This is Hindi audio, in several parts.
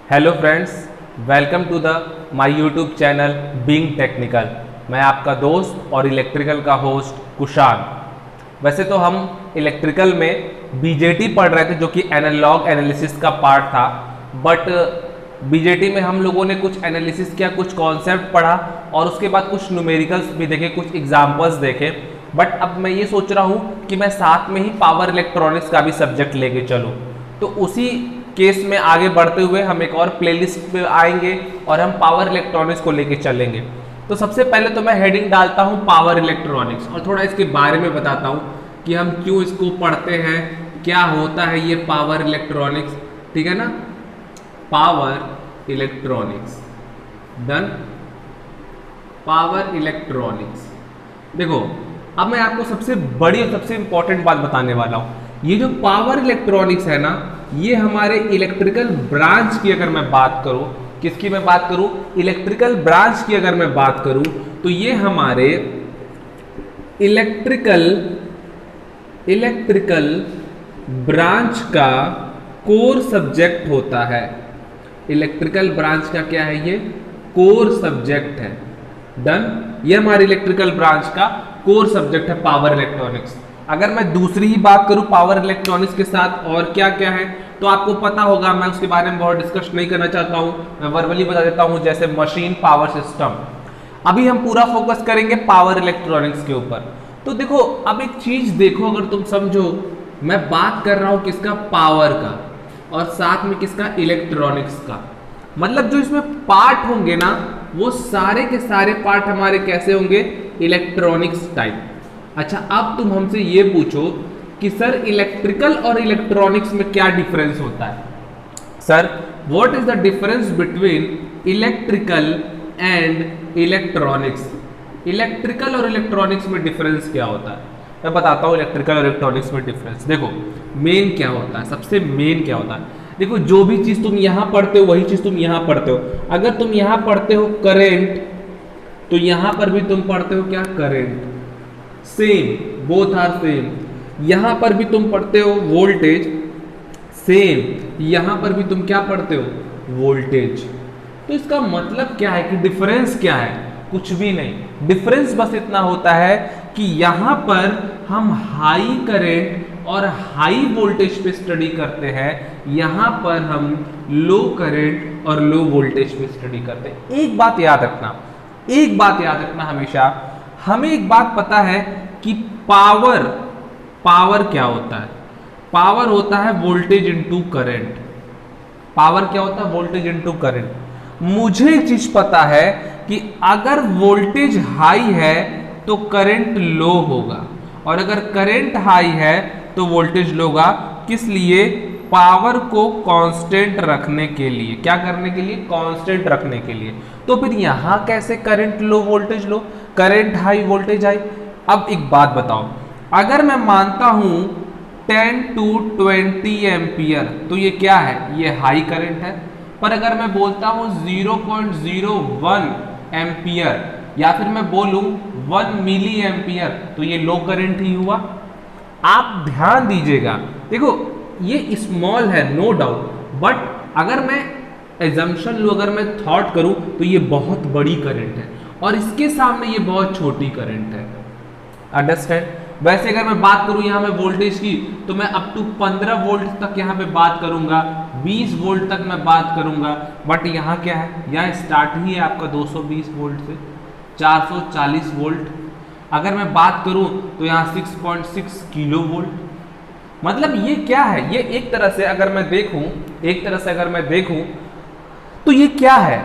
Hello friends, welcome to the my YouTube channel being technical. मैं आपका दोस्त और इलेक्ट्रिकल का होस्ट कुशान। वैसे तो हम इलेक्ट्रिकल में बीजेटी पढ़ रहे थे जो कि एनालॉग एनालिसिस का पार्ट था, बट बीजेटी में हम लोगों ने कुछ एनालिसिस किया, कुछ कॉन्सेप्ट पढ़ा और उसके बाद कुछ न्यूमेरिकल्स भी देखे, कुछ एग्जाम्पल्स देखे। बट अब मैं ये सोच रहा हूँ कि मैं साथ में ही पावर इलेक्ट्रॉनिक्स का भी सब्जेक्ट लेके चलूँ। तो उसी केस में आगे बढ़ते हुए हम एक और प्लेलिस्ट पे आएंगे और हम पावर इलेक्ट्रॉनिक्स को लेके चलेंगे। तो सबसे पहले तो मैं हेडिंग डालता हूँ पावर इलेक्ट्रॉनिक्स और थोड़ा इसके बारे में बताता हूँ कि हम क्यों इसको पढ़ते हैं, क्या होता है ये पावर इलेक्ट्रॉनिक्स। ठीक है ना, power electronics done. Power electronics देखो, अब मैं आपको सबसे बड़ी और सबसे इंपॉर्टेंट बात बताने वाला हूँ। ये जो पावर इलेक्ट्रॉनिक्स है ना, ये हमारे इलेक्ट्रिकल ब्रांच की अगर मैं बात करूं, किसकी मैं बात करूं, इलेक्ट्रिकल ब्रांच की अगर मैं बात करूं, तो ये हमारे इलेक्ट्रिकल ब्रांच का कोर सब्जेक्ट होता है। इलेक्ट्रिकल ब्रांच का क्या है, ये कोर सब्जेक्ट है। डन, ये हमारे इलेक्ट्रिकल ब्रांच का कोर सब्जेक्ट है पावर इलेक्ट्रॉनिक्स। अगर मैं दूसरी ही बात करूं पावर इलेक्ट्रॉनिक्स के साथ और क्या क्या है, तो आपको पता होगा, मैं उसके बारे में बहुत डिस्कस नहीं करना चाहता हूं, मैं वर्बली बता देता हूं, जैसे मशीन पावर सिस्टम। अभी हम पूरा फोकस करेंगे पावर इलेक्ट्रॉनिक्स के ऊपर। तो देखो, अब एक चीज देखो, अगर तुम समझो, मैं बात कर रहा हूं किसका, पावर का, और साथ में किसका, इलेक्ट्रॉनिक्स का। मतलब जो इसमें पार्ट होंगे ना, वो सारे के सारे पार्ट हमारे कैसे होंगे, इलेक्ट्रॉनिक्स टाइप। अच्छा, अब तुम हमसे ये पूछो कि सर इलेक्ट्रिकल और इलेक्ट्रॉनिक्स में क्या डिफरेंस होता है। Sir, what is the difference between electrical and electronics. Electrical और इलेक्ट्रॉनिक्स में डिफरेंस क्या होता है, मैं बताता हूँ। इलेक्ट्रिकल और इलेक्ट्रॉनिक्स में डिफरेंस देखो, मेन क्या होता है, सबसे मेन क्या होता है। देखो, जो भी चीज तुम यहां पढ़ते हो वही चीज तुम यहां पढ़ते हो। अगर तुम यहां पढ़ते हो करेंट, तो यहां पर भी तुम पढ़ते हो क्या, current. Same, both are same. यहां पर भी तुम पढ़ते हो वोल्टेज, सेम। यहां पर भी तुम क्या पढ़ते हो, वोल्टेज। तो इसका मतलब क्या है कि डिफरेंस क्या है, कुछ भी नहीं। डिफरेंस बस इतना होता है कि यहां पर हम हाई करंट और हाई वोल्टेज पे स्टडी करते हैं, यहां पर हम लो करंट और लो वोल्टेज पे स्टडी करते हैं। एक बात याद रखना, एक बात याद रखना हमेशा, हमें एक बात पता है कि पावर क्या होता है। पावर होता है वोल्टेज इनटू करंट। पावर क्या होता है, वोल्टेज इनटू करंट। मुझे एक चीज पता है कि अगर वोल्टेज हाई है तो करंट लो होगा, और अगर करंट हाई है तो वोल्टेज लो होगा। किस लिए, पावर को कांस्टेंट रखने के लिए। क्या करने के लिए, कांस्टेंट रखने के लिए। तो फिर यहां कैसे करंट लो वोल्टेज लो, करंट हाई वोल्टेज हाई। अब एक बात बताओ, अगर मैं मानता हूं 10 to 20 एम्पियर, तो ये क्या है, ये हाई करंट है। पर अगर मैं बोलता हूं 0.01 एम्पियर, या फिर मैं बोलूं 1 मिली एम्पियर, तो ये लो करंट ही हुआ। आप ध्यान दीजिएगा, देखो ये स्मॉल है नो डाउट, बट अगर मैं एजम्पशन लूं, अगर मैं थॉट करूं, तो ये बहुत बड़ी करंट है और इसके सामने ये बहुत छोटी करंट है। अंडरस्टैंड। वैसे अगर मैं बात करूं यहां में वोल्टेज की, तो मैं अप टू 15 वोल्ट तक यहां पे बात करूंगा, 20 वोल्ट तक मैं बात करूंगा। बट यहां क्या है, यहां स्टार्ट ही है आपका 220 वोल्ट से 440 वोल्ट। अगर मैं बात करूं तो यहां 6.6 किलो वोल्ट। मतलब ये क्या है, ये एक तरह से अगर मैं देखूं, तो ये क्या है,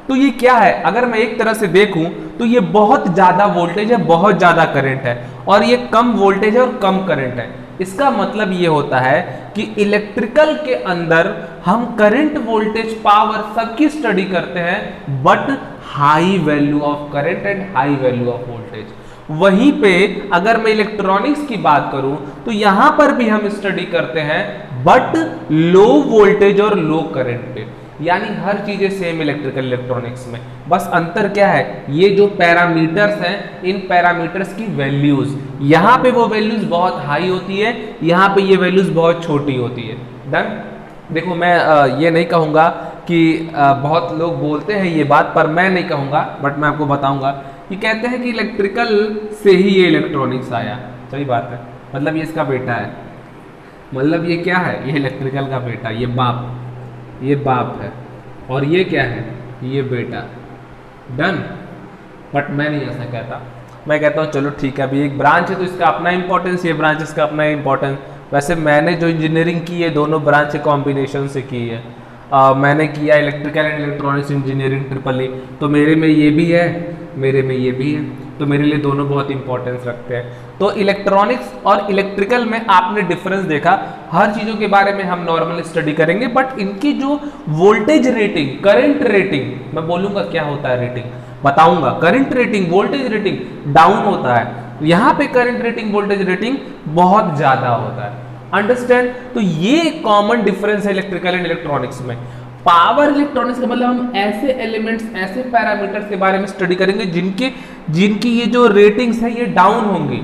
तो ये क्या है, अगर मैं एक तरह से देखूं तो ये बहुत ज्यादा वोल्टेज है, बहुत ज्यादा करंट है, और ये कम वोल्टेज है और कम करंट है। इसका मतलब ये होता है कि इलेक्ट्रिकल के अंदर हम करंट, वोल्टेज, पावर सबकी स्टडी करते हैं, but high value of current and high value of voltage. वहीं पे अगर मैं इलेक्ट्रॉनिक्स की बात करूं तो यहां पर भी हम स्टडी करते हैं, बट लो वोल्टेज और लो करंट पे। यानी हर चीजें सेम इलेक्ट्रिकल इलेक्ट्रॉनिक्स में, बस अंतर क्या है, ये जो पैरामीटर्स हैं इन पैरामीटर्स की वैल्यूज, यहाँ पे वो वैल्यूज बहुत हाई होती है, यहाँ पे ये वैल्यूज बहुत छोटी होती है। डन। देखो मैं ये नहीं कहूँगा कि बहुत लोग बोलते हैं ये बात, पर मैं नहीं कहूँगा, बट मैं आपको बताऊँगा कि कहते हैं कि इलेक्ट्रिकल से ही ये इलेक्ट्रॉनिक्स आया। सही बात है, मतलब ये इसका बेटा है, मतलब ये क्या है, ये इलेक्ट्रिकल का बेटा, ये बाप है, और ये क्या है, ये बेटा। डन। बट मैं नहीं ऐसा कहता, मैं कहता हूँ चलो ठीक है, अभी एक ब्रांच है तो इसका अपना इंपॉर्टेंस, ये ब्रांच इसका अपना इंपॉर्टेंस। वैसे मैंने जो इंजीनियरिंग की है दोनों ब्रांच के कॉम्बिनेशन से की है। मैंने किया electrical and electronics engineering triple, तो मेरे में ये भी है, मेरे में ये भी है, तो मेरे लिए दोनों बहुत इंपॉर्टेंस रखते हैं। तो इलेक्ट्रॉनिक्स और इलेक्ट्रिकल में आपने डिफरेंस देखा। हर चीज़ों के बारे में हम नॉर्मल स्टडी करेंगे, बट इनकी जो वोल्टेज रेटिंग, करंट रेटिंग, मैं बोलूँगा क्या होता है रेटिंग, बताऊंगा। Current rating, voltage rating down होता है, यहाँ पे करंट रेटिंग, वोल्टेज रेटिंग बहुत ज़्यादा होता है। अंडरस्टैंड। तो ये कॉमन डिफरेंस है इलेक्ट्रिकल एंड इलेक्ट्रॉनिक्स में। पावर इलेक्ट्रॉनिक्स का मतलब हम ऐसे एलिमेंट्स, ऐसे पैरामीटर्स के बारे में स्टडी करेंगे जिनकी ये जो रेटिंग्स है ये डाउन होंगी,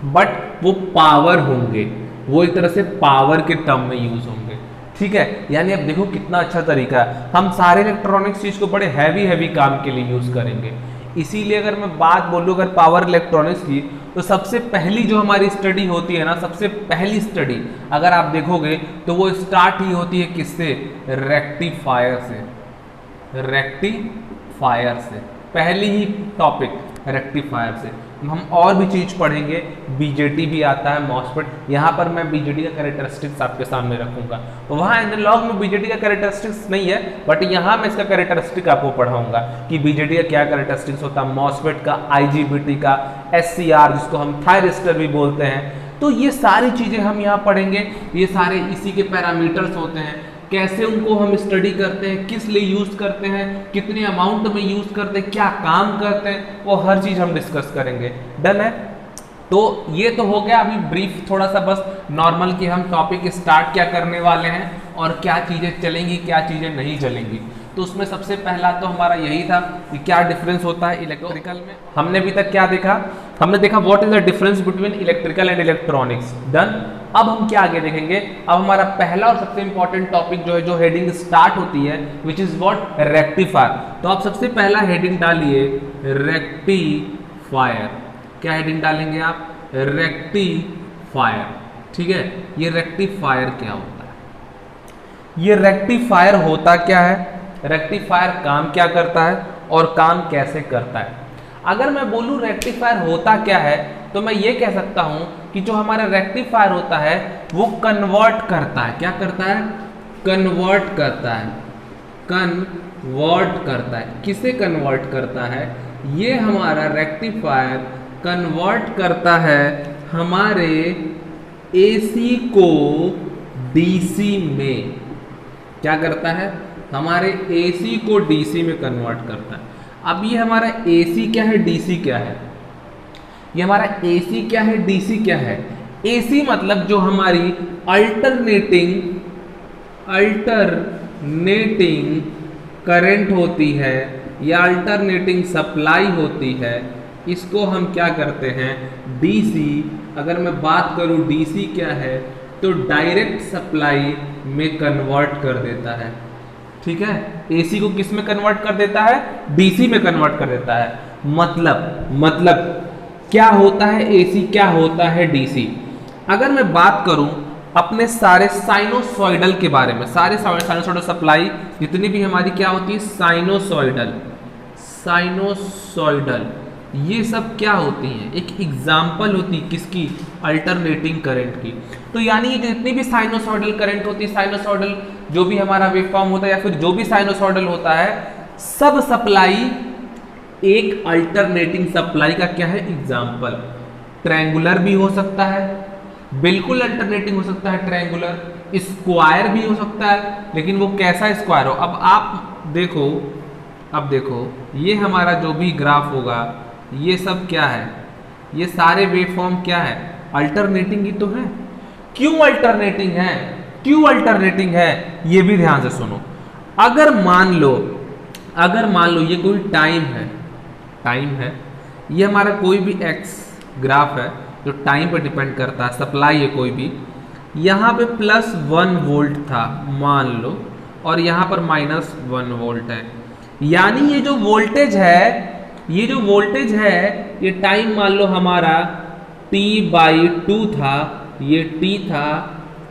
बट वो पावर होंगे, वो एक तरह से पावर के टर्म में यूज होंगे। ठीक है, यानी अब देखो कितना अच्छा तरीका है, हम सारे इलेक्ट्रॉनिक्स चीज को बड़े हैवी काम के लिए यूज करेंगे। इसीलिए अगर मैं बात बोलूँ अगर पावर इलेक्ट्रॉनिक्स की, तो सबसे पहली जो हमारी स्टडी होती है ना, सबसे पहली स्टडी अगर आप देखोगे तो वो स्टार्ट ही होती है किससे, रेक्टिफायर से। रेक्टिफायर से पहली ही टॉपिक रेक्टिफायर से। हम और भी चीज पढ़ेंगे, बीजेटी भी आता है, मॉसफेट। यहाँ पर मैं बीजेटी का कैरेक्टरिस्टिक्स आपके सामने रखूंगा, तो वहाँ एनालॉग में बीजेटी का कैरेक्टरिस्टिक्स नहीं है, बट यहाँ मैं इसका कैरेक्टरिस्टिक आपको पढ़ाऊंगा कि बीजेटी का क्या कैरेक्टरिस्टिक्स होता है, मॉसफेट का, आईजीबीटी का, एससीआर जिसको हम थायरिस्टर भी बोलते हैं। तो ये सारी चीजें हम यहाँ पढ़ेंगे, ये सारे इसी के पैरामीटर्स होते हैं, कैसे उनको हम स्टडी करते हैं, किस लिए यूज करते हैं, कितने अमाउंट में यूज करते हैं, क्या काम करते हैं, वो हर चीज हम डिस्कस करेंगे। डन है। तो ये तो हो गया अभी ब्रीफ थोड़ा सा बस नॉर्मल कि हम टॉपिक स्टार्ट क्या करने वाले हैं और क्या चीजें चलेंगी, क्या चीजें नहीं चलेंगी। तो उसमें सबसे पहला तो हमारा यही था कि क्या डिफरेंस होता है इलेक्ट्रिकल में। हमने अभी तक क्या देखा, हमने देखा what is the difference between electrical and electronics. Done. अब हम क्या आगे देखेंगे, अब हमारा पहला और सबसे इंपॉर्टेंट टॉपिक जो है, जो हेडिंग स्टार्ट होती है, विच इज व्हाट, रेक्टिफायर। तो आप सबसे पहला हेडिंग डालिए रेक्टिफायर। क्या हेडिंग डालेंगे आप, रेक्टिफायर। ठीक है, ये रेक्टिफायर क्या होता है, ये रेक्टिफायर होता क्या है, रेक्टिफायर काम क्या करता है और काम कैसे करता है। अगर मैं बोलूं रेक्टिफायर होता क्या है, तो मैं ये कह सकता हूं कि जो हमारा रेक्टिफायर होता है वो कन्वर्ट करता है। क्या करता है, कन्वर्ट करता है। कन्वर्ट करता है, किसे कन्वर्ट करता है, ये हमारा रेक्टिफायर कन्वर्ट करता है हमारे एसी को डीसी में। क्या करता है, हमारे एसी को डीसी में कन्वर्ट करता है। अब ये हमारा एसी क्या है, डीसी क्या है, ये हमारा एसी क्या है, डीसी क्या है। एसी मतलब जो हमारी अल्टरनेटिंग करंट होती है या अल्टरनेटिंग सप्लाई होती है, इसको हम क्या करते हैं, डीसी। अगर मैं बात करूं डीसी क्या है, तो डायरेक्ट सप्लाई में कन्वर्ट कर देता है। ठीक है, एसी को किस में कन्वर्ट कर देता है, डीसी में कन्वर्ट कर देता है। मतलब क्या होता है एसी, क्या होता है डीसी। अगर मैं बात करूं अपने सारे साइनोसॉइडल के बारे में, सारे साइनोसॉइडल सप्लाई जितनी भी हमारी क्या होती है, साइनोसॉइडल, ये सब क्या होती हैं, एक एग्जाम्पल होती है किसकी, अल्टरनेटिंग करंट की। तो यानी ये जितनी भी साइनोसॉइडल करंट होती है, साइनोसॉइडल जो भी हमारा वेवफॉर्म होता है या फिर जो भी साइनोसॉइडल होता है, सब सप्लाई एक अल्टरनेटिंग सप्लाई का क्या है, एग्जाम्पल। ट्रायंगुलर भी हो सकता है, बिल्कुल अल्टरनेटिंग हो सकता है ट्रायंगुलर, स्क्वायर भी हो सकता है, लेकिन वो कैसा स्क्वायर हो। अब आप देखो, अब देखो ये हमारा जो भी ग्राफ होगा, ये सब क्या है, ये सारे वेवफॉर्म क्या है, अल्टरनेटिंग ही तो है। क्यों अल्टरनेटिंग है, क्यों अल्टरनेटिंग है, ये भी ध्यान से सुनो। अगर मान लो ये कोई टाइम है, ये हमारा कोई भी एक्स ग्राफ है जो टाइम पर डिपेंड करता है, सप्लाई है कोई भी, यहाँ पे +1 वोल्ट था मान लो, और यहाँ पर -1 वोल्ट है। यानी ये जो वोल्टेज है ये टाइम मान लो हमारा T/2 था, ये T था,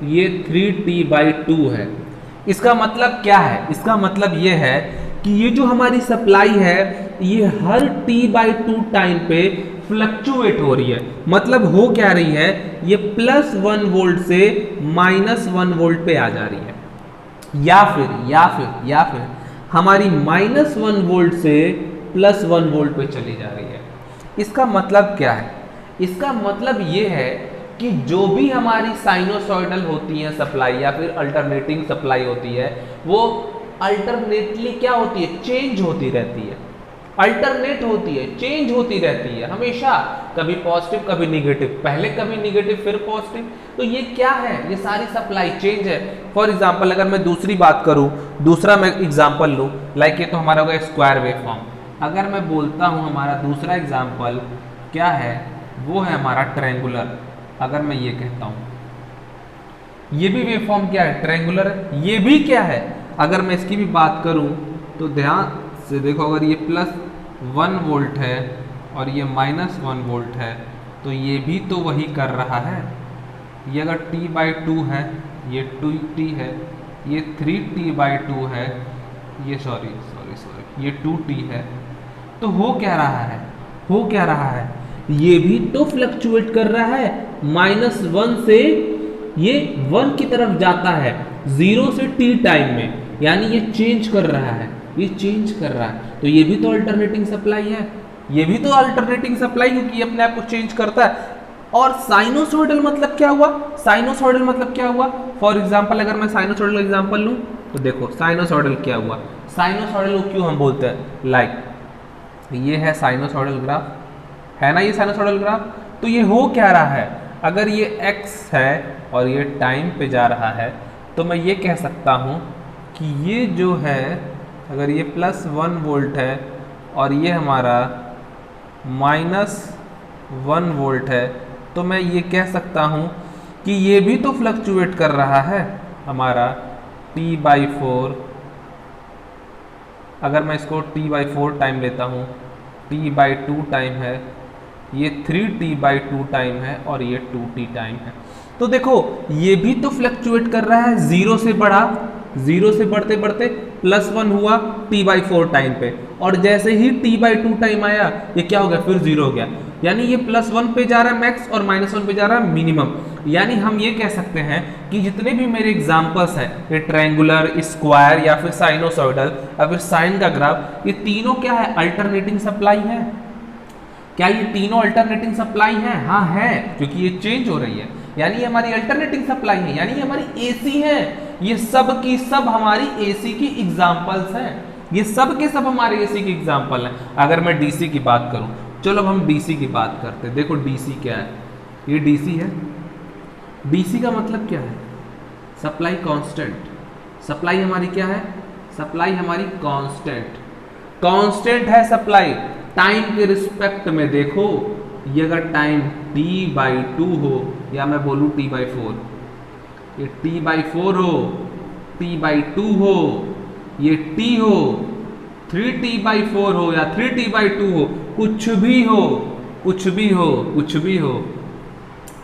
ये 3T/2 है। इसका मतलब क्या है? इसका मतलब ये है कि ये जो हमारी सप्लाई है ये हर T/2 टाइम पे फ्लक्चुएट हो रही है। मतलब हो क्या रही है, ये +1 वोल्ट से -1 वोल्ट पे आ जा रही है, या फिर हमारी -1 वोल्ट से +1 वोल्ट पे चली जा रही है। इसका मतलब क्या है? इसका मतलब ये है कि जो भी हमारी साइनोसॉइडल होती है सप्लाई या फिर अल्टरनेटिंग सप्लाई होती है, वो अल्टरनेटली क्या होती है, चेंज होती रहती है, अल्टरनेट होती है, चेंज होती रहती है हमेशा, कभी पॉजिटिव कभी निगेटिव, पहले कभी निगेटिव फिर पॉजिटिव। तो ये क्या है, ये सारी सप्लाई चेंज है। फॉर एग्जांपल अगर मैं दूसरी बात करूं, दूसरा मैं एग्जांपल लूं, लाइक ये तो हमारा होगा स्क्वायर वेव फॉर्म। अगर मैं बोलता हूं हमारा दूसरा एग्जांपल क्या है, वो है हमारा ट्रायंगुलर। अगर मैं ये कहता हूं ये भी वेव फॉर्म क्या है, ट्रायंगुलर है। ये भी क्या है, अगर मैं इसकी भी बात करूं तो ध्यान से देखो, अगर ये +1 वोल्ट है और ये -1 वोल्ट है, तो ये भी तो वही कर रहा है। ये अगर T/2 है, ये 2T है, ये 3T/2 है, ये सॉरी ये 2T है, तो हो क्या रहा है, ये भी तो फ्लक्चुएट कर रहा है। -1 से ये 1 की तरफ जाता है, 0 से T टाइम में, यानी ये चेंज कर रहा है, तो ये भी तो अल्टरनेटिंग सप्लाई है, क्योंकि ये अपने आप को चेंज करता है। और साइनोसॉइडल मतलब क्या हुआ, फॉर एग्जांपल अगर मैं साइनोसॉइडल एग्जांपल लूं तो देखो साइनोसॉइडल क्या हुआ, साइनोसॉइडल को क्यों हम बोलते हैं, लाइक ये है साइनोसॉइडल ग्राफ, है ना, ये साइनोसॉइडल ग्राफ। तो ये हो क्या रहा है, अगर ये x है और ये टाइम पे जा रहा है, तो मैं ये कह सकता हूं कि ये जो है, अगर ये +1 वोल्ट है और ये हमारा -1 वोल्ट है, तो मैं ये कह सकता हूं कि ये भी तो फ्लक्चुएट कर रहा है हमारा T/4। अगर मैं इसको T/4 टाइम लेता हूँ, T/2 टाइम है, ये 3T/2 टाइम है और ये 2T टाइम है। तो देखो ये भी तो फ्लक्चुएट कर रहा है, 0 से बढ़ते बढ़ते +1 हुआ T/4 टाइम पे, और जैसे ही T/2 टाइम आया ये क्या हो गया, फिर 0 हो गया। यानी ये +1 पे जा रहा है मैक्स और -1 पे जा रहा है मिनिमम। यानी हम ये कह सकते हैं कि जितने भी मेरे एग्जांपल्स हैं, ये ट्रायंगुलर, स्क्वायर या फिर साइनोसॉइडल या फिर साइन का ग्राफ, ये तीनों क्या है, अल्टरनेटिंग सप्लाई है। क्या ये तीनों अल्टरनेटिंग सप्लाई है? हाँ है, क्योंकि ये चेंज हो रही है, यानी ये हमारी अल्टरनेटिंग सप्लाई है, यानी ये हमारी एसी है। ये सब की सब हमारी एसी की एग्जांपल्स हैं, ये सब के सब हमारे एसी की एग्जांपल हैं। अगर मैं डीसी की बात करूं, चलो अब हम डीसी की बात करते हैं। देखो डीसी क्या है, ये डीसी है। डीसी का मतलब क्या है, सप्लाई कांस्टेंट। सप्लाई हमारी क्या है, सप्लाई हमारी कांस्टेंट है सप्लाई, टाइम के रिस्पेक्ट में। देखो ये अगर टाइम T/2 हो या मैं बोलूँ T/4, ये T/4 हो, T/2 हो, ये T हो, 3T/4 हो या 3T/2 हो, कुछ भी हो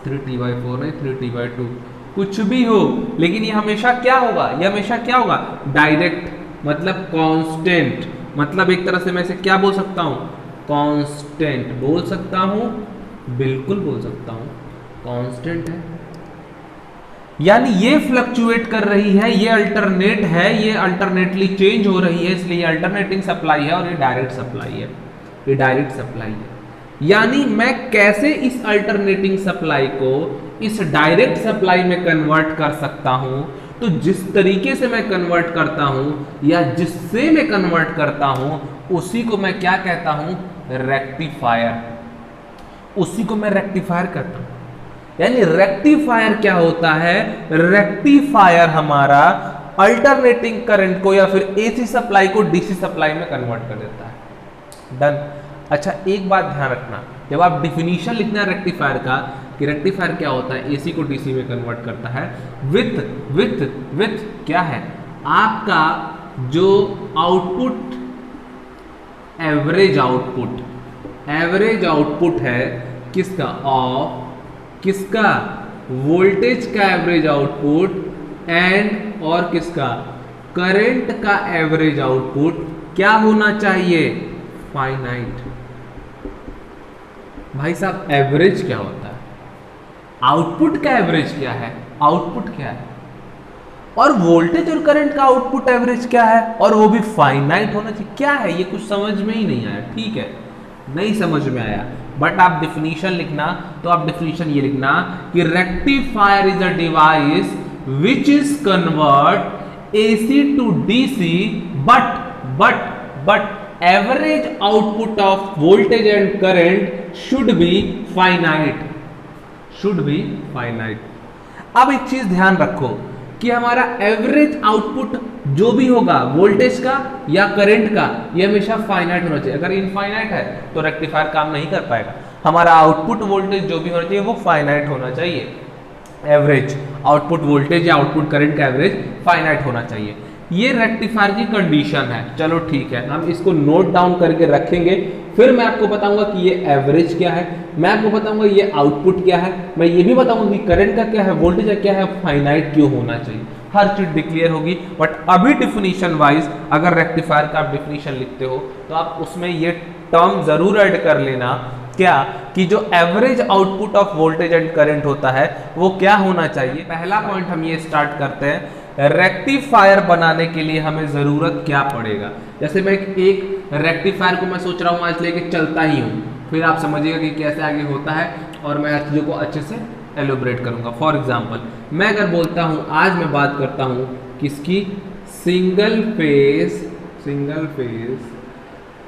3T/4 नहीं 3T/2, कुछ भी हो, लेकिन ये हमेशा क्या होगा, डायरेक्ट, मतलब कांस्टेंट। मतलब एक तरह से मैं इसे क्या बोल सकता हूं, कांस्टेंट बोल सकता हूं, बिल्कुल बोल सकता हूं, कांस्टेंट है। यानी ये फ्लक्चुएट कर रही है, ये अल्टरनेट है, ये अल्टरनेटली चेंज हो रही है, इसलिए अल्टरनेटिंग सप्लाई है, और ये डायरेक्ट सप्लाई है। यानी मैं कैसे इस अल्टरनेटिंग सप्लाई को इस डायरेक्ट सप्लाई में कन्वर्ट कर सकता हूं, तो जिस तरीके से मैं कन्वर्ट करता हूं या जिससे मैं कन्वर्ट करता हूं, उसी को मैं क्या कहता हूं, रेक्टिफायर। उसी को मैं रेक्टिफायर कहता हूं। यानी रेक्टिफायर क्या होता है, रेक्टिफायर हमारा अल्टरनेटिंग करंट को या फिर एसी सप्लाई को डीसी सप्लाई में कन्वर्ट कर देता है। डन। अच्छा एक बात ध्यान रखना, जब आप डिफिनीशन लिखना है रेक्टिफायर का कि रेक्टिफायर क्या होता है, एसी को डीसी में कन्वर्ट करता है, विथ विथ विथ क्या है आपका जो आउटपुट एवरेज आउटपुट है किसका, ऑफ किसका, वोल्टेज का एवरेज आउटपुट एंड और किसका, करंट का एवरेज आउटपुट क्या होना चाहिए, फाइनाइट। भाई साहब एवरेज क्या होता है, आउटपुट का एवरेज क्या है, आउटपुट क्या है, और वोल्टेज और करंट का आउटपुट एवरेज क्या है, और वो भी फाइनाइट होना चाहिए। क्या है ये, कुछ समझ में ही नहीं आया। ठीक है, नहीं समझ में आया, बट आप डिफिनीशन लिखना तो आप डिफिनीशन ये लिखना कि rectifier is a device which is convert AC to DC but average output of voltage and current should be finite, अब एक चीज ध्यान रखो कि हमारा एवरेज आउटपुट जो भी होगा वोल्टेज का या करंट का, ये हमेशा फाइनाइट होना चाहिए। अगर इनफाइनाइट है तो रेक्टिफायर काम नहीं कर पाएगा। हमारा आउटपुट वोल्टेज जो भी होना चाहिए वो फाइनाइट होना चाहिए, एवरेज आउटपुट वोल्टेज या आउटपुट करंट का एवरेज फाइनाइट होना चाहिए। ये रेक्टिफायर की कंडीशन है। चलो ठीक है, हम इसको नोट डाउन करके रखेंगे, फिर मैं आपको बताऊंगा कि ये एवरेज क्या है, मैं आपको बताऊंगा ये आउटपुट क्या है, मैं ये भी बताऊंगा कि करंट का क्या है, वोल्टेज का क्या है, फाइनाइट क्यों होना चाहिए, हर चीज डिक्लेयर होगी। बट अभी डिफिनीशन वाइज अगर रेक्टिफायर का आप डिफिनीशन लिखते हो तो आप उसमें ये टर्म जरूर ऐड कर लेना, क्या कि जो average output of voltage and current होता है वो क्या होना चाहिए। पहला पॉइंट हम ये स्टार्ट करते हैं, रेक्टिफायर बनाने के लिए हमें जरूरत क्या पड़ेगा। जैसे मैं एक रेक्टिफायर को मैं सोच रहा हूँ आज लेके चलता ही हूँ, फिर आप समझिएगा कि कैसे आगे होता है और मैं चीज़ों को अच्छे से एलोबरेट करूँगा। फॉर एग्जाम्पल मैं अगर बोलता हूँ, आज मैं बात करता हूँ किसकी, single phase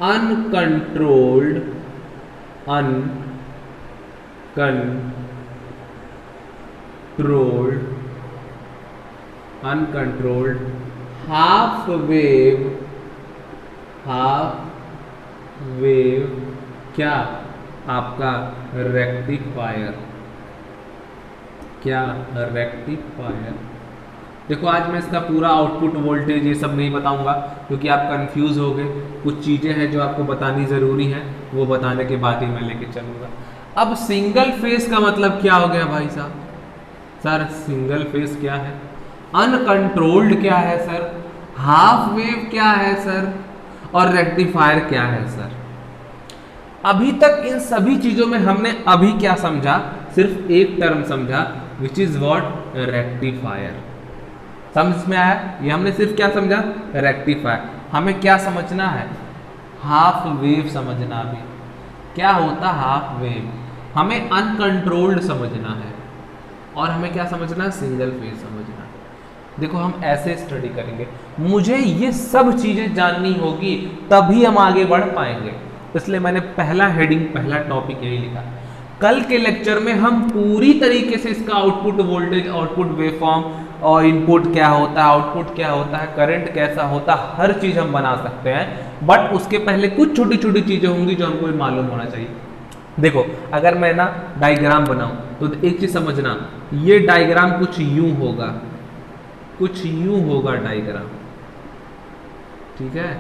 uncontrolled uncontrolled half wave क्या आपका रेक्टिफायर, क्या रेक्टिफायर। देखो आज मैं इसका पूरा आउटपुट वोल्टेज ये सब नहीं बताऊंगा क्योंकि आप कंफ्यूज हो गए, कुछ चीज़ें हैं जो आपको बतानी ज़रूरी है, वो बताने के बाद ही मैं लेके चलूँगा। अब सिंगल फेस का मतलब क्या हो गया भाई साहब, सर सिंगल फेस क्या है, अनकंट्रोल्ड क्या है सर, हाफ वेव क्या है सर, और रेक्टिफायर क्या है सर। अभी तक इन सभी चीज़ों में हमने अभी क्या समझा, सिर्फ एक टर्म समझा विच इज व्हाट, रेक्टिफायर। समझ में आया, ये हमने सिर्फ क्या समझा, रेक्टिफायर। हमें क्या समझना है, हाफ वेव समझना भी, क्या होता हाफ वेव, हमें अनकंट्रोल्ड समझना है, और हमें क्या समझना है, सिंगल फेज समझना है। देखो हम ऐसे स्टडी करेंगे, मुझे ये सब चीजें जाननी होगी तभी हम आगे बढ़ पाएंगे, इसलिए मैंने पहला हेडिंग, पहला टॉपिक यही लिखा। कल के लेक्चर में हम पूरी तरीके से इसका आउटपुट वोल्टेज, आउटपुट वेवफॉर्म और इनपुट क्या होता है, आउटपुट क्या होता है, करंट कैसा होता है, हर चीज हम बना सकते हैं। बट उसके पहले कुछ छोटी छोटी चीजें होंगी जो हमको मालूम होना चाहिए। देखो अगर मैं ना डायग्राम बनाऊं तो एक चीज समझना, ये डायग्राम कुछ यूं होगा, कुछ यूं होगा डायग्राम, ठीक है,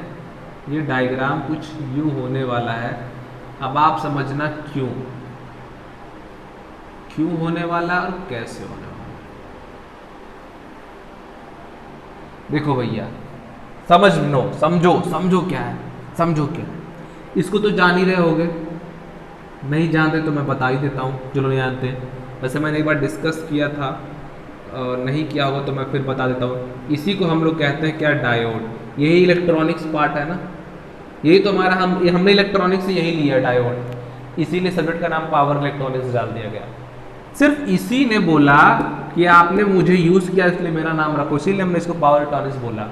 ये डायग्राम कुछ यूं होने वाला है। अब आप समझना क्यों होने वाला और कैसे होने वाला। देखो भैया समझो क्या है, इसको तो जान ही रहे होगे, नहीं जानते तो मैं बता ही देता हूँ, जो नहीं जानते। वैसे मैंने एक बार डिस्कस किया था और नहीं किया होगा तो मैं फिर बता देता हूँ। इसी को हम लोग कहते हैं क्या, डायोड। यही इलेक्ट्रॉनिक्स पार्ट है ना, यही तो हमारा, हमने इलेक्ट्रॉनिक्स से यही लिया डायोड, इसीलिए सब्जेक्ट का नाम पावर इलेक्ट्रॉनिक्स डाल दिया गया। सिर्फ इसी ने बोला कि आपने मुझे यूज़ किया इसलिए मेरा नाम रखो, इसीलिए हमने इसको पावर इलेक्ट्रॉनिक्स बोला।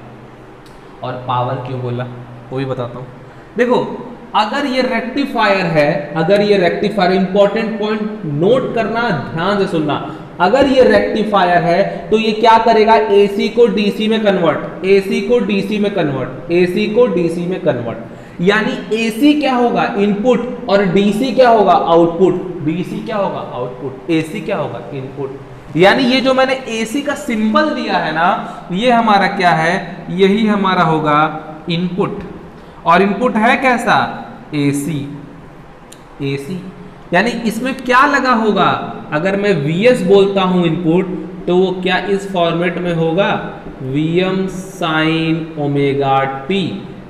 और पावर क्यों बोला वो भी बताता हूँ। देखो अगर ये रेक्टिफायर है, अगर ये रेक्टिफायर, इंपॉर्टेंट पॉइंट नोट करना, ध्यान से सुनना, अगर ये रेक्टिफायर है तो ये क्या करेगा, AC को DC में कन्वर्ट, AC को DC में कन्वर्ट, AC को DC में कन्वर्ट। यानी AC क्या होगा इनपुट और DC क्या होगा आउटपुट, DC क्या होगा आउटपुट, AC क्या होगा इनपुट। यानी ये जो मैंने AC का सिंबल दिया है ना, ये हमारा क्या है, यही हमारा होगा इनपुट। और इनपुट है कैसा, AC। यानी इसमें क्या लगा होगा, अगर मैं Vs बोलता हूं इनपुट तो वो क्या इस फॉर्मेट में होगा, Vm sin ओमेगा t।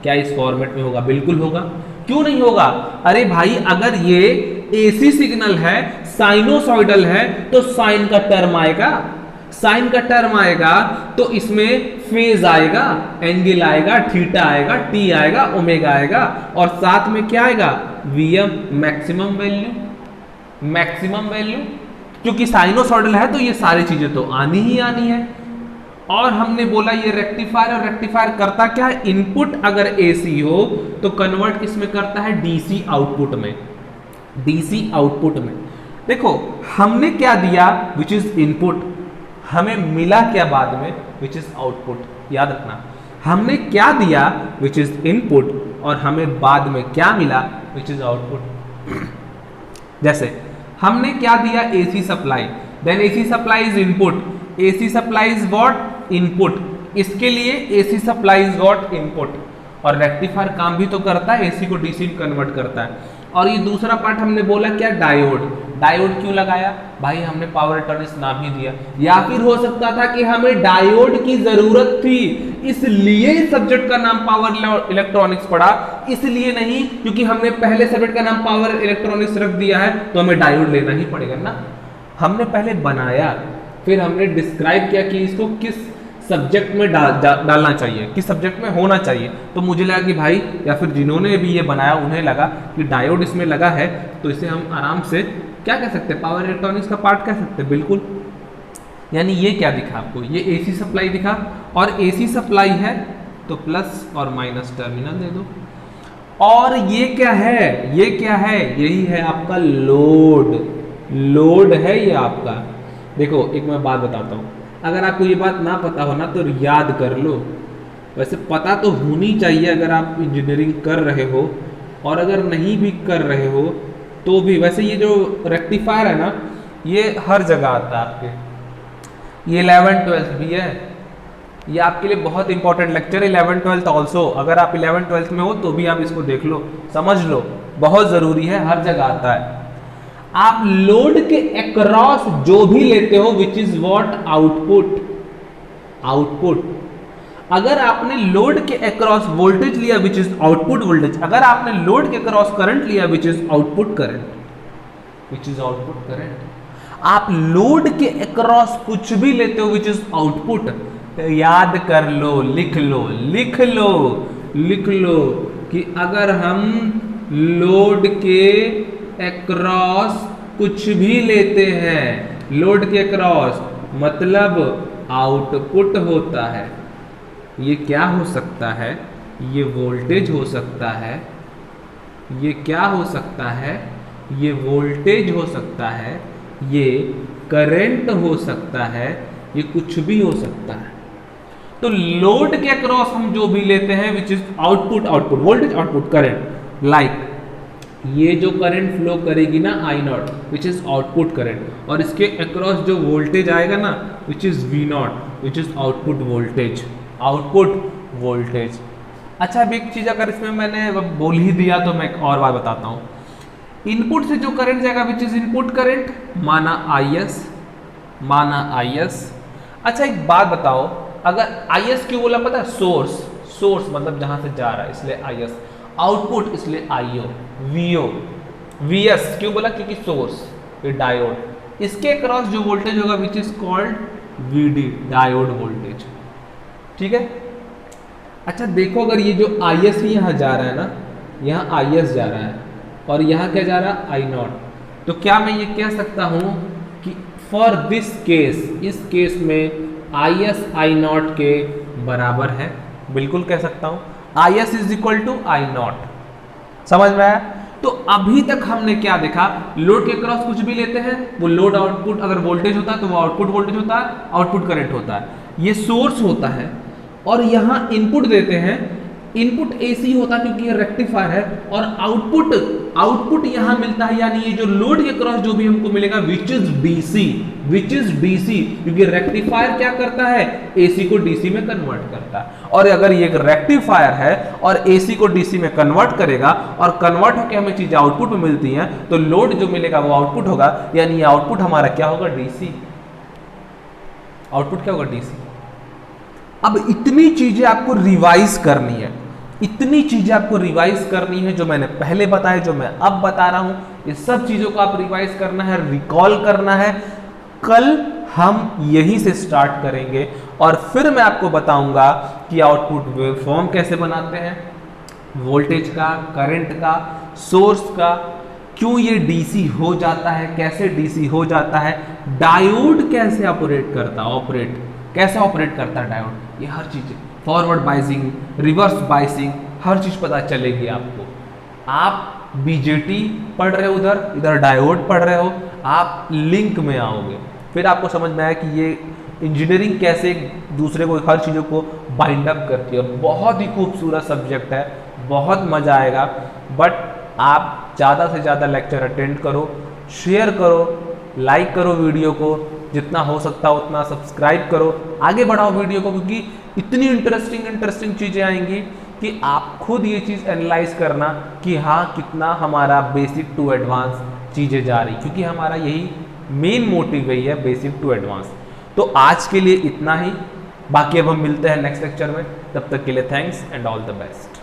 क्या इस फॉर्मेट में होगा, बिल्कुल होगा। क्यों नहीं होगा, अरे भाई अगर ये AC सिग्नल है, साइनोसॉइडल है, तो साइन का टर्म आएगा, साइन का टर्म आएगा तो इसमें फेज आएगा, एंगल आएगा, थीटा आएगा, टी आएगा, ओमेगा आएगा, और साथ में क्या आएगा, Vm maximum value, maximum value. क्योंकि साइनोसॉइडल है तो ये सारी चीजें तो आनी ही आनी है। और हमने बोला ये रेक्टिफायर, और रेक्टिफायर करता क्या है, इनपुट अगर AC हो तो कन्वर्ट किसमें करता है, DC आउटपुट में, DC आउटपुट में। देखो हमने क्या दिया विच इज इनपुट, हमें मिला क्या बाद में, विच इज आउटपुट। याद रखना हमने क्या दिया विच इज इनपुट और हमें बाद में क्या मिला विच इज आउटपुट। जैसे हमने क्या दिया AC supply, then AC supply is input, AC supply is what input, इसके लिए AC supply is what input. और रेक्टिफायर काम भी तो करता है, AC को DC में कन्वर्ट करता है। और ये दूसरा पार्ट हमने बोला क्या, डायोड। डायोड क्यों लगाया भाई, हमने पावर इलेक्ट्रॉनिक्स नाम ही दिया, या फिर हो सकता था कि हमें डायोड की जरूरत थी इसलिए इस सब्जेक्ट का नाम पावर इलेक्ट्रॉनिक्स पड़ा, इसलिए नहीं क्योंकि हमने पहले सब्जेक्ट का नाम पावर इलेक्ट्रॉनिक्स रख दिया है तो हमें डायोड लेना ही पड़ेगा ना। हमने पहले बनाया, फिर हमने डिस्क्राइब किया कि इसको किस सब्जेक्ट में डालना चाहिए, किस सब्जेक्ट में होना चाहिए। तो मुझे लगा कि भाई, या फिर जिन्होंने भी ये बनाया उन्हें लगा कि डायोड इसमें लगा है तो इसे हम आराम से क्या कह सकते हैं, पावर इलेक्ट्रॉनिक्स का पार्ट कह सकते हैं, बिल्कुल। यानी ये क्या दिखा आपको, ये AC सप्लाई दिखा, और AC सप्लाई है तो प्लस और माइनस टर्मिनल दे दो। और ये क्या है, ये क्या है, यही है आपका लोड, लोड है ये आपका। देखो एक मैं बात बताता हूँ, अगर आपको ये बात ना पता हो ना तो याद कर लो, वैसे पता तो होनी चाहिए अगर आप इंजीनियरिंग कर रहे हो, और अगर नहीं भी कर रहे हो तो भी। वैसे ये जो रेक्टिफायर है ना, ये हर जगह आता है आपके, ये 11th-12th भी है, ये आपके लिए बहुत इंपॉर्टेंट लेक्चर है। 11th-12th ऑल्सो, अगर आप 11th-12th में हो तो भी आप इसको देख लो, समझ लो, बहुत जरूरी है, हर जगह आता है। आप लोड के अक्रॉस जो भी लेते हो which is what output, output. अगर आपने लोड के अक्रॉस वोल्टेज लिया विच इज आउटपुट वोल्टेज, अगर आपने लोड के अक्रॉस करंट लिया which is output current, which is output current. आप लोड के अक्रॉस कुछ भी लेते हो विच इज आउटपुट, याद कर लो, लिख लो, लिख लो, लिख लो कि अगर हम लोड के अक्रॉस कुछ भी लेते हैं, लोड के अक्रॉस मतलब आउटपुट होता है। ये क्या हो सकता है, ये वोल्टेज हो सकता है, ये क्या हो सकता है, ये वोल्टेज हो सकता है, ये करंट हो सकता है, ये कुछ भी हो सकता है। तो लोड के अक्रॉस हम जो भी लेते हैं which is output, output voltage, output current. Like ये जो करंट फ्लो करेगी ना I0 which is output current, और इसके अक्रॉस जो वोल्टेज आएगा ना which is V0 which is output voltage, output voltage. अच्छा अब एक चीज अगर इसमें मैंने बोल ही दिया तो मैं एक और बात बताता हूँ। इनपुट से जो करंट जाएगा विच इज इनपुट करंट, माना IS, माना IS। अच्छा एक बात बताओ, अगर IS क्यों बोला पता है, सोर्स, सोर्स मतलब जहां से जा रहा है इसलिए IS, आउटपुट इसलिए IO, VO, VS क्यों बोला, क्योंकि सोर्स, ये डायोड, इसके क्रॉस जो वोल्टेज होगा which is called VD, diode voltage. ठीक है। अच्छा देखो अगर ये जो IS ही यहाँ जा रहा है ना, यहाँ IS जा रहा है और यहाँ क्या जा रहा है I0, तो क्या मैं ये कह सकता हूँ कि फॉर दिस केस, इस केस में IS I0 के बराबर है, बिल्कुल कह सकता हूँ। IS is equal to I0, समझ में आया। तो अभी तक हमने क्या देखा, लोड के क्रॉस कुछ भी लेते हैं, वो लोड आउटपुट अगर वोल्टेज होता है तो वो आउटपुट वोल्टेज होता है, आउटपुट करंट होता है, ये सोर्स होता है। और यहां इनपुट देते हैं, इनपुट एसी होता है क्योंकि ये रेक्टिफायर है, और आउटपुट यहां मिलता है, यानी ये जो लोड के क्रॉस जो भी हमको मिलेगा विच इज डीसी, क्योंकि रेक्टिफायर क्या करता है, एसी को डीसी में कन्वर्ट करता है। और अगर ये एक रेक्टिफायर है और एसी को डीसी में कन्वर्ट करेगा और कन्वर्ट होकर हमें चीजें आउटपुट में मिलती हैं, तो लोड जो मिलेगा वो आउटपुट होगा, यानी ये आउटपुट हमारा क्या होगा, डीसी। आउटपुट क्या होगा, डीसी। अब इतनी चीजें आपको रिवाइज करनी है, इतनी चीजें आपको रिवाइज करनी है, जो मैंने पहले बताया, जो मैं अब बता रहा हूं, ये सब चीजों को आप रिवाइज करना है, रिकॉल करना है। कल हम यहीं से स्टार्ट करेंगे और फिर मैं आपको बताऊंगा कि आउटपुट वेवफॉर्म कैसे बनाते हैं, वोल्टेज का, करंट का, सोर्स का, क्यों ये डीसी हो जाता है, कैसे डीसी हो जाता है, डायोड कैसे ऑपरेट करता है डायोड, ये हर चीज, फॉरवर्ड बाइसिंग, रिवर्स बाइसिंग, हर चीज पता चलेगी आपको। आप बीजेटी पढ़ रहे हो, इधर डायोड पढ़ रहे हो, आप लिंक में आओगे, फिर आपको समझ में आया कि ये इंजीनियरिंग कैसे दूसरे को, हर चीज़ों को बाइंड अप करती है। बहुत ही खूबसूरत सब्जेक्ट है, बहुत मजा आएगा। बट आप ज़्यादा से ज़्यादा लेक्चर अटेंड करो, शेयर करो, लाइक करो वीडियो को, जितना हो सकता है उतना सब्सक्राइब करो, आगे बढ़ाओ वीडियो को, क्योंकि इतनी इंटरेस्टिंग चीज़ें आएंगी कि आप खुद ये चीज़ एनालाइज करना कि हाँ कितना हमारा बेसिक टू एडवांस चीज़ें जा रही, क्योंकि हमारा यही मेन मोटिव यही है, बेसिक टू एडवांस। तो आज के लिए इतना ही, बाकी अब हम मिलते हैं नेक्स्ट लेक्चर में, तब तक के लिए thanks and all the best.